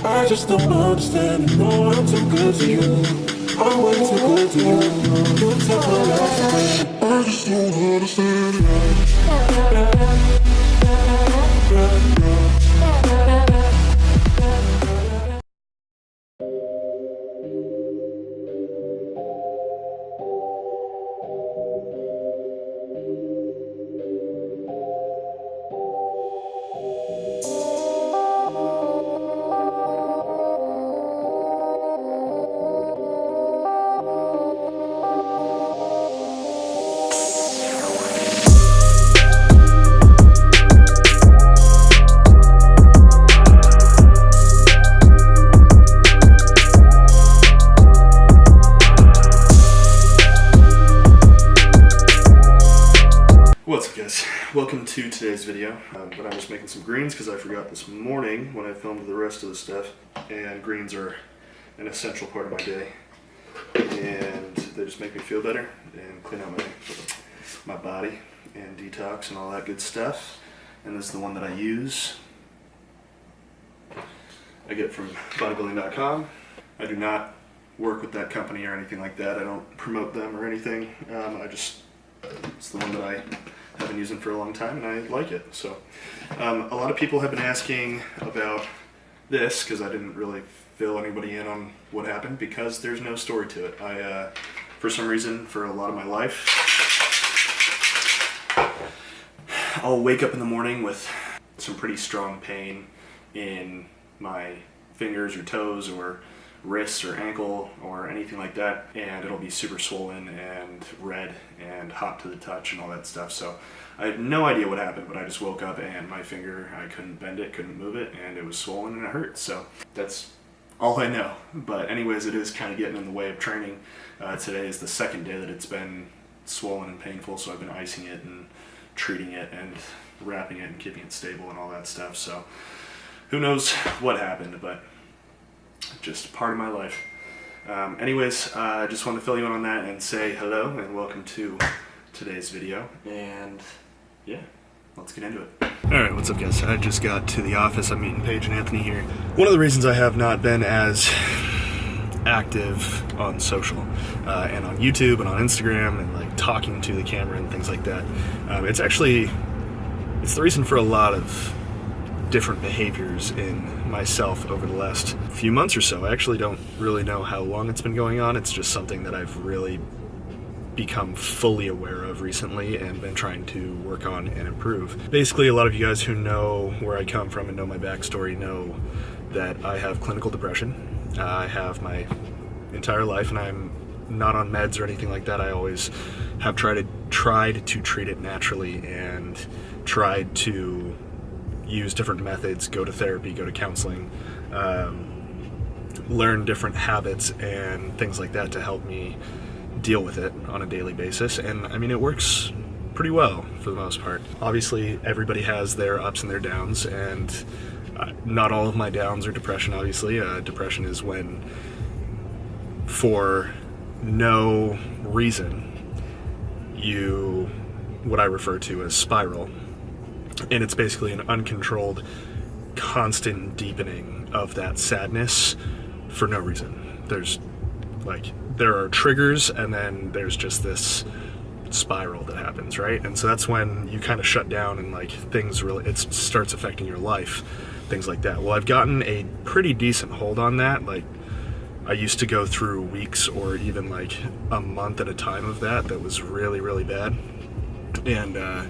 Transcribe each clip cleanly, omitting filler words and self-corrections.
I just don't understand. You know I'm too good to you. I'm way too good to you. You took my life away. I just don't understand. What's up guys, welcome to today's video, but I'm just making some greens because I forgot this morning when I filmed the rest of the stuff, and greens are an essential part of my day, and they just make me feel better and clean out my body and detox and all that good stuff. And this is the one that I use. I get it from bodybuilding.com. I do not work with that company or anything like that. I don't promote them or anything. It's the one that I have been using for a long time and I like it. So a lot of people have been asking about this because I didn't really fill anybody in on what happened because there's no story to it. I for some reason, for a lot of my life, I'll wake up in the morning with some pretty strong pain in my fingers or toes or wrists or ankle or anything like that, and it'll be super swollen and red and hot to the touch and all that stuff. So I had no idea what happened, but I just woke up and my finger, I couldn't bend it, couldn't move it, and it was swollen and it hurt. So that's all I know. But anyways, it is kind of getting in the way of training. Today is the second day that it's been swollen and painful, so I've been icing it and treating it and wrapping it and keeping it stable and all that stuff. So who knows what happened, but just part of my life. Anyways, I just wanted to fill you in on that and say hello and welcome to today's video. And yeah, let's get into it. Alright, what's up guys? I just got to the office. I'm meeting Paige and Anthony here. One of the reasons I have not been as active on social and on YouTube and on Instagram and like talking to the camera and things like that, it's the reason for a lot of different behaviors in myself over the last few months or so. I actually don't really know how long it's been going on. It's just something that I've really become fully aware of recently and been trying to work on and improve. Basically, a lot of you guys who know where I come from and know my backstory know that I have clinical depression. I have my entire life, and I'm not on meds or anything like that. I always have tried to treat it naturally and tried to use different methods, go to therapy, go to counseling, learn different habits and things like that to help me deal with it on a daily basis. And I mean, it works pretty well for the most part. Obviously, everybody has their ups and their downs, and not all of my downs are depression, obviously. Depression is when, for no reason, what I refer to as spiral. And it's basically an uncontrolled, constant deepening of that sadness for no reason. There are triggers, and then there's just this spiral that happens, right? And so that's when you kind of shut down and it starts affecting your life, things like that. Well, I've gotten a pretty decent hold on that. Like, I used to go through weeks or even like a month at a time of that was really, really bad. And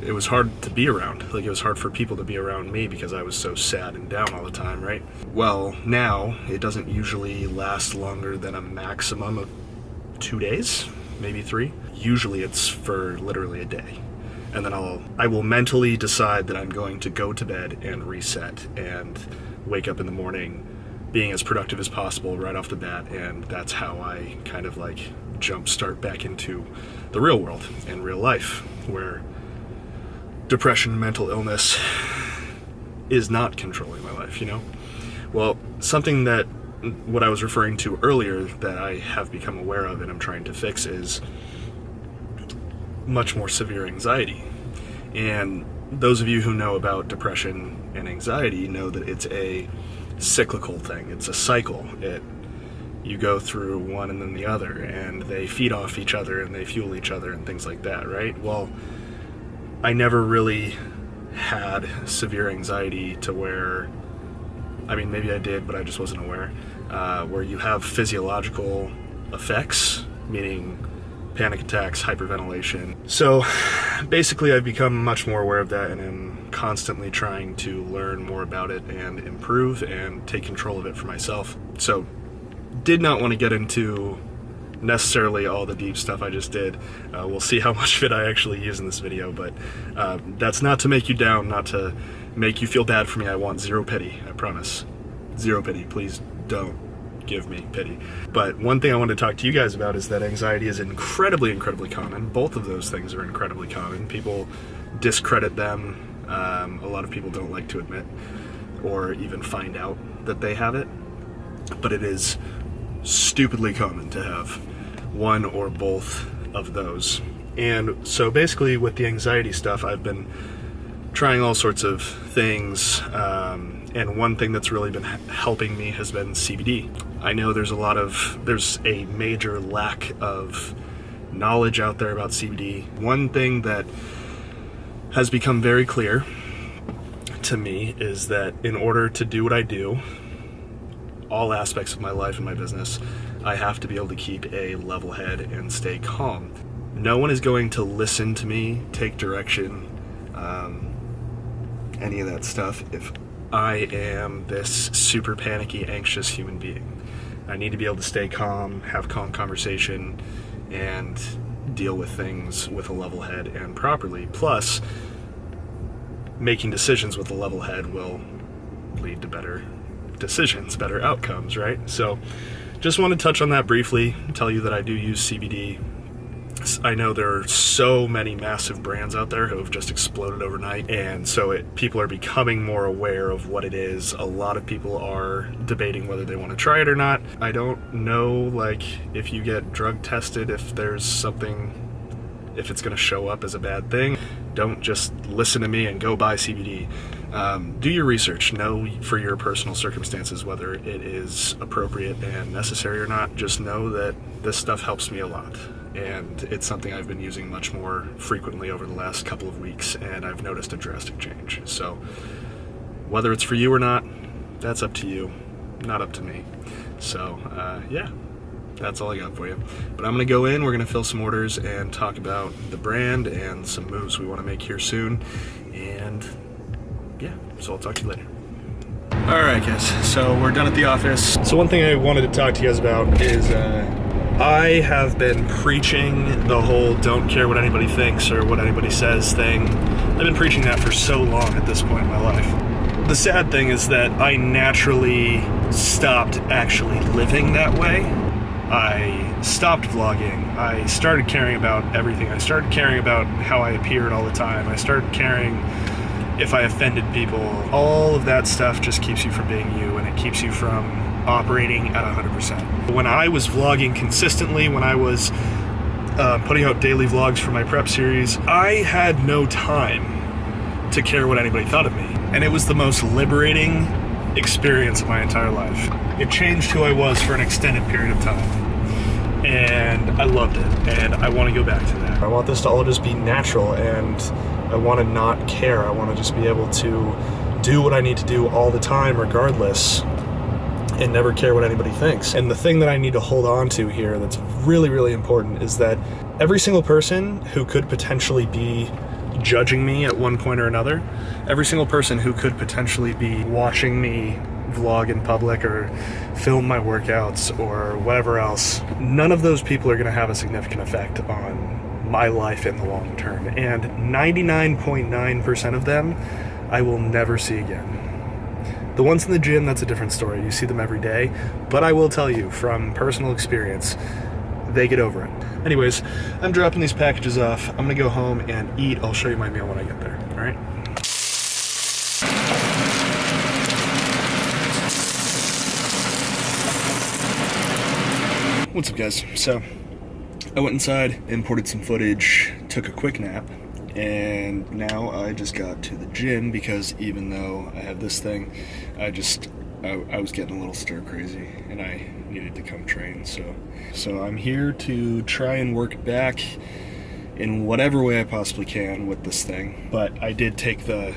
it was hard to be around. Like, it was hard for people to be around me because I was so sad and down all the time, right? Well, now it doesn't usually last longer than a maximum of 2 days, maybe 3. Usually it's for literally a day. And then I will mentally decide that I'm going to go to bed and reset and wake up in the morning being as productive as possible right off the bat. And that's how I kind of like jumpstart back into the real world and real life, where depression, mental illness is not controlling my life, you know? Well, something that what I was referring to earlier that I have become aware of and I'm trying to fix is much more severe anxiety. And those of you who know about depression and anxiety know that it's a cyclical thing. It's a cycle. You go through one and then the other, and they feed off each other and they fuel each other and things like that, right? Well, I never really had severe anxiety to where, I mean, maybe I did, but I just wasn't aware, where you have physiological effects, meaning panic attacks, hyperventilation. So basically I've become much more aware of that and am constantly trying to learn more about it and improve and take control of it for myself. So did not want to get into necessarily all the deep stuff I just did. We'll see how much of it I actually use in this video, but that's not to make you down, not to make you feel bad for me. I want zero pity, I promise. Zero pity, please don't give me pity. But one thing I want to talk to you guys about is that anxiety is incredibly common. Both of those things are incredibly common. People discredit them. A lot of people don't like to admit or even find out that they have it, but it is stupidly common to have one or both of those. And so basically with the anxiety stuff, I've been trying all sorts of things, and one thing that's really been helping me has been CBD. I know there's a major lack of knowledge out there about CBD. One thing that has become very clear to me is that in order to do what I do, all aspects of my life and my business, I have to be able to keep a level head and stay calm. No one is going to listen to me, take direction, any of that stuff if I am this super panicky, anxious human being. I need to be able to stay calm, have calm conversation, and deal with things with a level head and properly. Plus, making decisions with a level head will lead to better decisions, better outcomes, right? So just want to touch on that briefly, tell you that I do use CBD. I know there are so many massive brands out there who have just exploded overnight, and so people are becoming more aware of what it is. A lot of people are debating whether they want to try it or not. I don't know, like, if you get drug tested, if there's something, if it's going to show up as a bad thing. Don't just listen to me and go buy CBD. Do your research. Know for your personal circumstances whether it is appropriate and necessary or not. Just know that this stuff helps me a lot, and it's something I've been using much more frequently over the last couple of weeks, and I've noticed a drastic change. So whether it's for you or not, that's up to you, not up to me. So yeah, that's all I got for you. But I'm gonna go in, we're gonna fill some orders and talk about the brand and some moves we wanna make here soon. And yeah, so I'll talk to you later. All right, guys, so we're done at the office. So one thing I wanted to talk to you guys about is I have been preaching the whole don't care what anybody thinks or what anybody says thing. I've been preaching that for so long at this point in my life. The sad thing is that I naturally stopped actually living that way. I stopped vlogging. I started caring about everything. I started caring about how I appeared all the time. I started caring if I offended people. All of that stuff just keeps you from being you, and it keeps you from operating at 100%. When I was vlogging consistently, when I was putting out daily vlogs for my prep series, I had no time to care what anybody thought of me. And it was the most liberating experience of my entire life. It changed who I was for an extended period of time. And I loved it, and I want to go back to that. I want this to all just be natural, and I want to not care. I want to just be able to do what I need to do all the time, regardless, and never care what anybody thinks. And the thing that I need to hold on to here that's really, really important is that every single person who could potentially be judging me at one point or another, every single person who could potentially be watching me vlog in public or film my workouts or whatever else, none of those people are going to have a significant effect on my life in the long term. And 99.9% of them I will never see again. The ones in the gym, that's a different story. You see them every day. But I will tell you from personal experience, they get over it. Anyways, I'm dropping these packages off. I'm gonna go home and eat. I'll show you my meal when I get there, all right? What's up, guys? So, I went inside, imported some footage, took a quick nap, and now I just got to the gym because even though I have this thing, I just I was getting a little stir crazy and I needed to come train. So I'm here to try and work back in whatever way I possibly can with this thing. But I did take the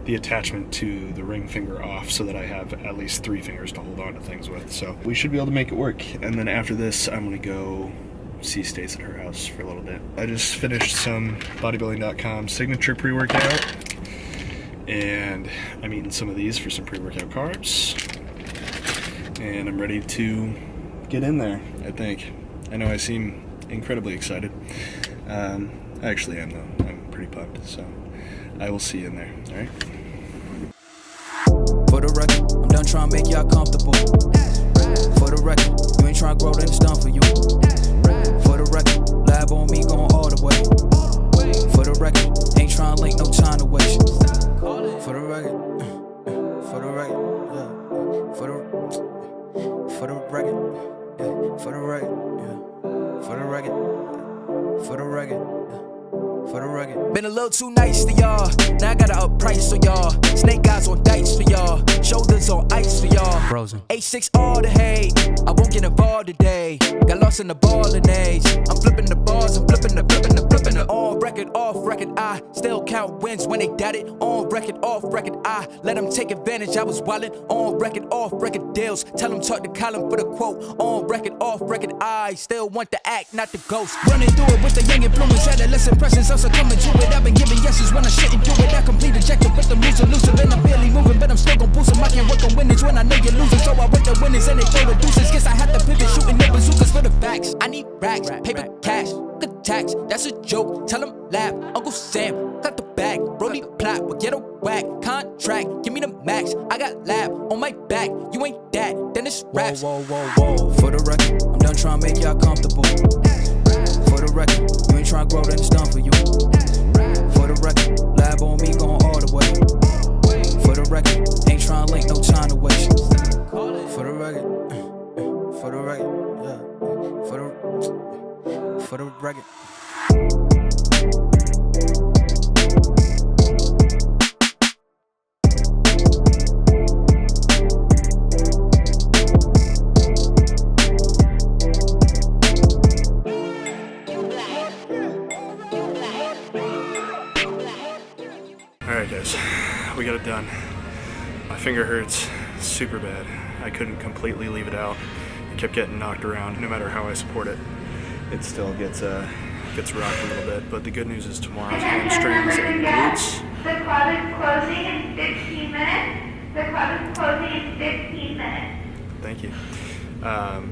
attachment to the ring finger off so that I have at least 3 fingers to hold on to things with. So we should be able to make it work. And then after this, I'm gonna go see Stace at her house for a little bit. I just finished some bodybuilding.com signature pre-workout, and I'm eating some of these for some pre-workout carbs, and I'm ready to get in there, I think. I know I seem incredibly excited. I actually am, though. I'm pretty pumped, so I will see you in there, all right? For the record, I'm done trying to make y'all comfortable. For the record, you ain't trying to grow, then it's done for you. For the record, lab on me going all the way. For the record, ain't trying to link, no time to waste. For the record, for the record, yeah. For the record, yeah. For the record, yeah. For the record, for the record, yeah. For the record. Been a little too nice to y'all. Now I gotta up price for y'all. Snake eyes on dice for y'all. Shoulders on ice for y'all. Frozen. H6 all the hate. I won't get involved today. Got lost in the ballin' age. I'm flipping the bars. I'm flipping the. On record, off record. I still count wins when they doubt it. On record, off record. I let them take advantage. I was wildin'. On record, off record deals. Tell them talk to Colin for the quote. On record, off record. I still want the act, not the ghost. Running through it with the young influence. Adolescent presence. I'm succumbing to it. I've been giving yeses when I shouldn't do it. I complete ejected, but the moves elusive. And I'm barely moving, but I'm still gon' boost them. I can't work on winnings when I know you're losing. So I went the winners and they throw the deuces. Guess I had to pivot, shooting the bazookas for the facts. I need racks, paper, cash, good tax. That's a joke. Tell them laugh. Uncle Sam, got the bag. Brody plot, will get a whack. Contract, give me the max. I got lab on my back. You ain't that, then it's raps. Whoa, whoa, whoa, whoa. For the record, I'm done trying to make y'all comfortable. For the record, you ain't trying to grow, then it's done for you. For the record, lab on me going all the way. For the record, ain't trying to link, no time to waste. For the record, for the record, yeah. For the record. Alright guys, we got it done. My finger hurts super bad. I couldn't completely leave it out. It kept getting knocked around. No matter how I support it, it still gets rocked a little bit. But the good news is tomorrow's hamstrings and glutes. The club is closing in 15 minutes. The club is closing in 15 minutes. Thank you.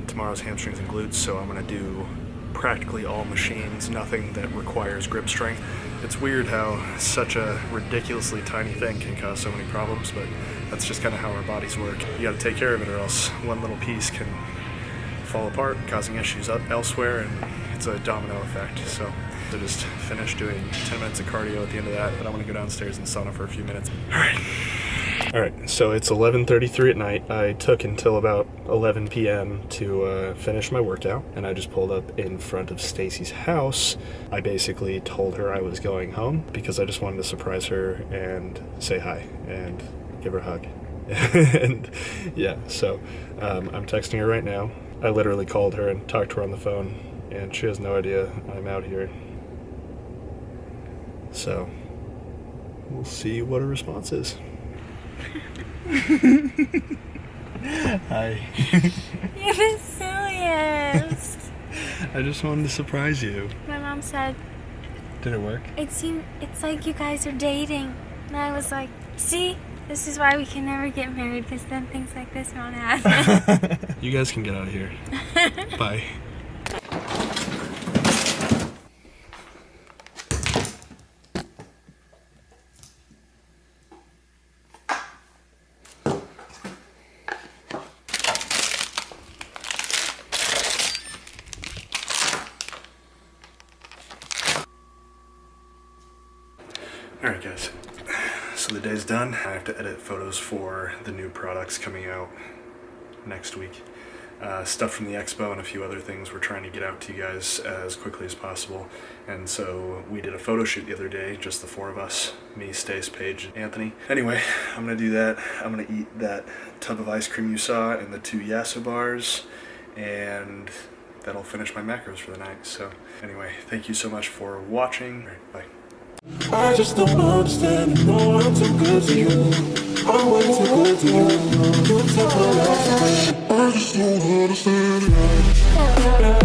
Tomorrow's hamstrings and glutes, so I'm going to do practically all machines, nothing that requires grip strength. It's weird how such a ridiculously tiny thing can cause so many problems, but that's just kind of how our bodies work. You got to take care of it, or else one little piece can fall apart, causing issues elsewhere, and it's a domino effect. So I just finished doing 10 minutes of cardio at the end of that, but I'm going to go downstairs and sauna for a few minutes. All right, so it's 11:33 at night. I took until about 11 p.m. to finish my workout, and I just pulled up in front of Stacy's house. I basically told her I was going home because I just wanted to surprise her and say hi and give her a hug. And yeah, so I'm texting her right now. I literally called her and talked to her on the phone, and she has no idea I'm out here. So we'll see what her response is. Hi. You're the silliest. I just wanted to surprise you. My mom said, Did it work? it's like you guys are dating. And I was like, see, this is why we can never get married, because then things like this won't happen. You guys can get out of here. Bye. Alright guys, so the day's done. I have to edit photos for the new products coming out next week. stuff from the expo and a few other things we're trying to get out to you guys as quickly as possible. And so we did a photo shoot the other day, just the 4 of us, me, Stace, Paige, and Anthony. Anyway, I'm gonna do that. I'm gonna eat that tub of ice cream you saw and the 2 Yasso bars, and that'll finish my macros for the night. So anyway, thank you so much for watching. Bye. I just don't understand anymore. I'm too good to you. I'm way too good to you. You took my life away. I just don't understand it.